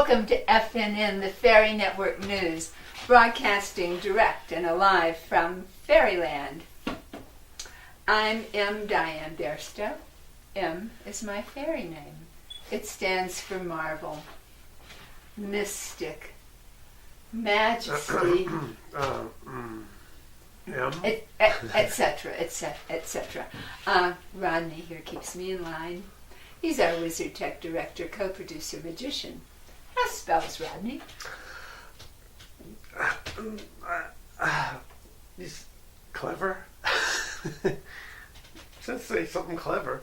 Welcome to FNN, the Fairy Network News, broadcasting direct and alive from FairyLand. I'm M. Diane Bairstow. M is my fairy name. It stands for marvel, mystic, majesty, etc., etc. Rodney here keeps me in line. He's our wizard tech director, co-producer, magician. How spells, Rodney? He's clever. Just say something clever.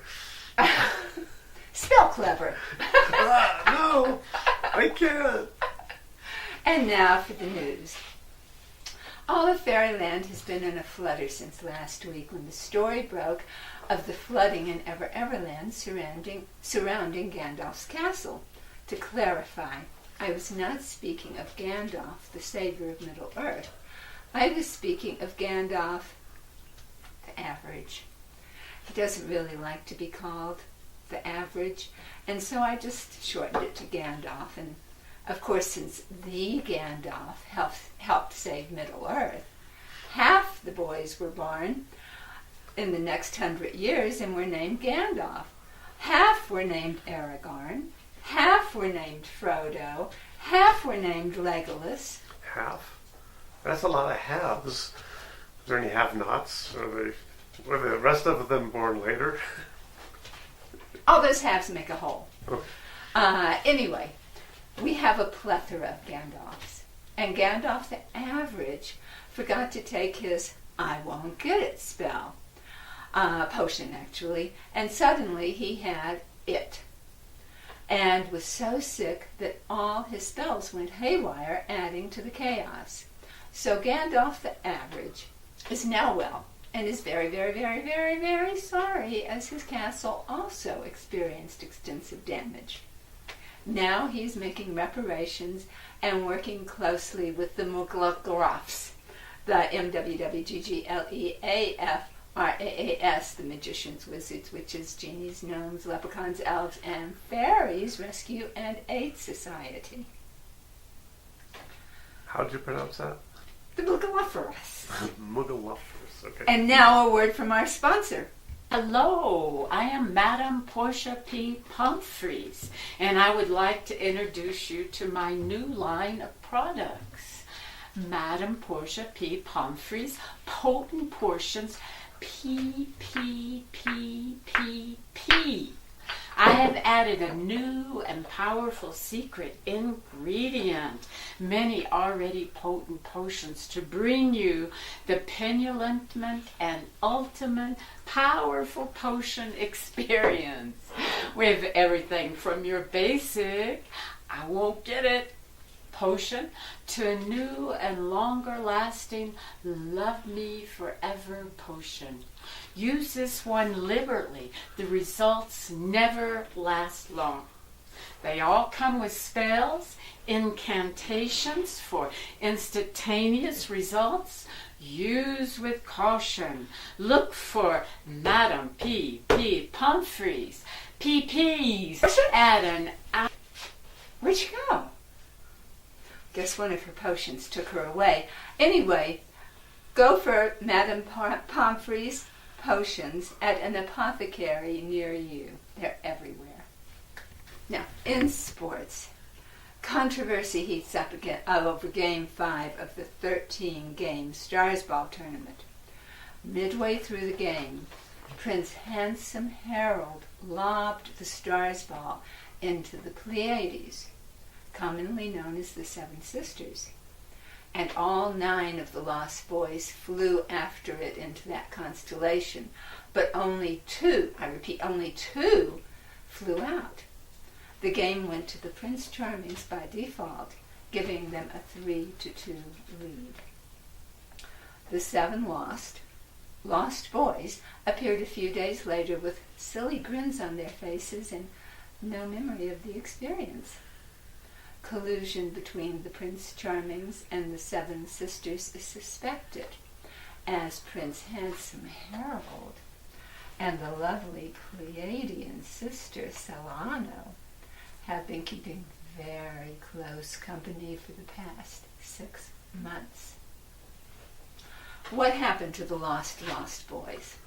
Spell clever. No, I can't. And now for the news. All of FairyLand has been in a flutter since last week when the story broke of the flooding in Everland surrounding Gandalf's castle. To clarify, I was not speaking of Gandalf, the savior of Middle-earth. I was speaking of Gandalf, the average. He doesn't really like to be called the average, and so I just shortened it to Gandalf. And of course, since the Gandalf helped save Middle-earth, half the boys were born in the next 100 years and were named Gandalf. Half were named Aragorn, half were named Frodo, half were named Legolas. Half? That's a lot of halves. Is there any have-nots? Were the rest of them born later? All those halves make a whole. Okay. Anyway, we have a plethora of Gandalfs. And Gandalf the average forgot to take his I won't get it spell. Potion, actually. And suddenly he had it. And was so sick that all his spells went haywire, adding to the chaos. So Gandalf the average is now well and is very, very, very, very, very sorry, as his castle also experienced extensive damage. Now he's making reparations and working closely with the Mugglefs, the MWWGGLEAFRAAS, the magicians, wizards, witches, genies, gnomes, leprechauns, elves, and fairies Rescue and Aid Society. How did you pronounce that? The Mugglefs. Mugglefs, okay. And now a word from our sponsor. Hello, I am Madame Portia P. Pomfrey's, and I would like to introduce you to my new line of products. Madame Portia P. Pomfrey's Potent Portions PPPPP. I have added a new and powerful secret ingredient, many already potent potions, to bring you the penultimate and ultimate powerful potion experience. With everything from your basic, I won't get it, potion, to a new and longer lasting love me forever potion. Use this one liberally. The results never last long. They all come with spells, incantations for instantaneous results. Use with caution. Look for Madame P. Pomfrey's PPs at an hour. Where'd she go? Guess one of her potions took her away. Anyway, go for Madame Pomfrey's potions at an apothecary near you. They're everywhere. Now, in sports, controversy heats up again over Game 5 of the 13-game Stars Ball tournament. Midway through the game, Prince Handsome Harold lobbed the Stars Ball into the Pleiades, commonly known as the Seven Sisters, and all 9 of the lost boys flew after it into that constellation, but only 2, I repeat, only 2 flew out. The game went to the Prince Charmings by default, giving them a 3-2 lead. The 7 lost boys appeared a few days later with silly grins on their faces and no memory of the experience. Collusion between the Prince Charmings and the Seven Sisters is suspected, as Prince Handsome Harold and the lovely Pleiadian sister Celano have been keeping very close company for the past 6 months. What happened to the lost boys?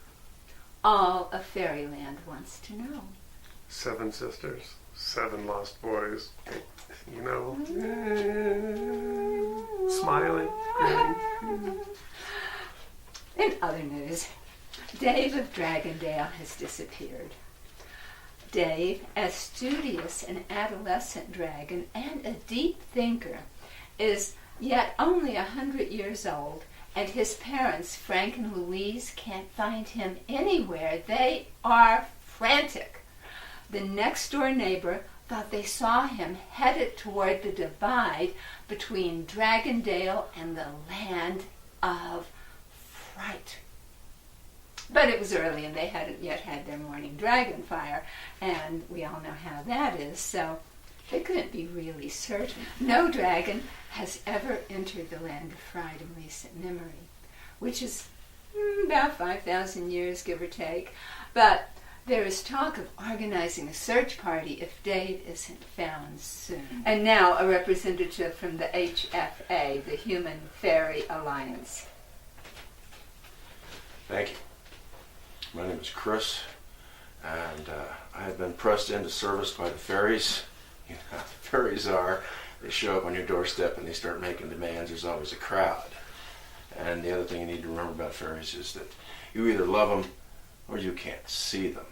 All of Fairyland wants to know. 7 sisters, 7 lost boys. You know, smiling, grinning. In other news, Dave of Dragondale has disappeared. Dave, a studious and adolescent dragon and a deep thinker, is yet only 100 years old, and his parents, Frank and Louise, can't find him anywhere. They are frantic. The next-door neighbor thought they saw him headed toward the divide between Dragondale and the Land of Fright. But it was early and they hadn't yet had their morning dragon fire, and we all know how that is, so they couldn't be really certain. No dragon has ever entered the Land of Fright in recent memory, which is about 5,000 years, give or take. But there is talk of organizing a search party if Dave isn't found soon. And now a representative from the HFA, the Human Fairy Alliance. Thank you. My name is Chris, and I have been pressed into service by the fairies. You know how the fairies are. They show up on your doorstep and they start making demands. There's always a crowd. And the other thing you need to remember about fairies is that you either love them or you can't see them.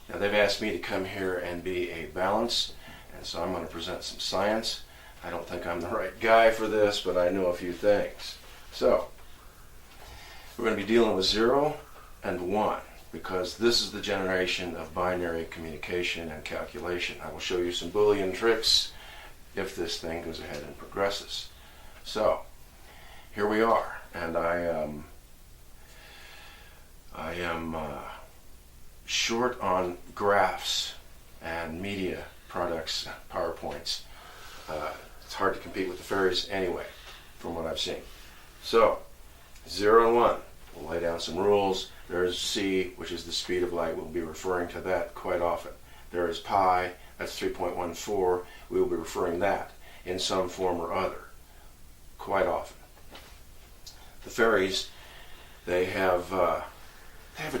Now they've asked me to come here and be a balance, and so I'm going to present some science. I don't think I'm the right guy for this, but I know a few things. So, we're going to be dealing with 0 and 1, because this is the generation of binary communication and calculation. I will show you some Boolean tricks if this thing goes ahead and progresses. So, here we are, and I am short on graphs and media products, PowerPoints. It's hard to compete with the fairies anyway, from what I've seen. So, 0 and 1. We'll lay down some rules. There's c, which is the speed of light. We'll be referring to that quite often. There is pi, that's 3.14. We will be referring that in some form or other quite often. The fairies, they have a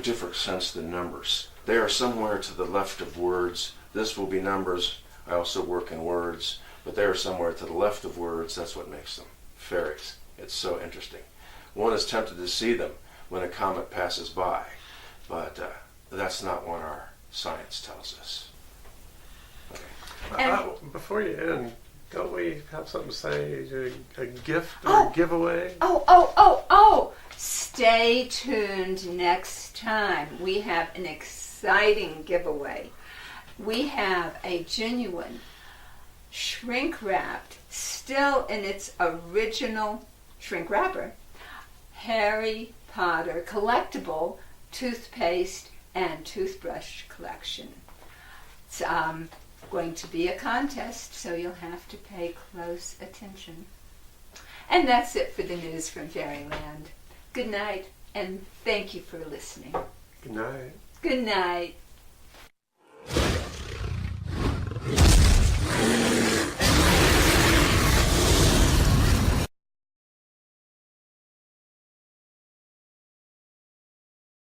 different sense than numbers. They are somewhere to the left of words. This will be numbers. I also work in words, but they are somewhere to the left of words. That's what makes them fairies. It's so interesting. One is tempted to see them when a comet passes by, but that's not what our science tells us. Okay. Before you end, don't we have something to say? A gift or a giveaway? Oh! Stay tuned next time. We have an exciting giveaway. We have a genuine shrink-wrapped, still in its original shrink wrapper, Harry Potter collectible toothpaste and toothbrush collection. It's going to be a contest, so you'll have to pay close attention. And that's it for the news from Fairyland. Good night, and thank you for listening. Good night. Good night.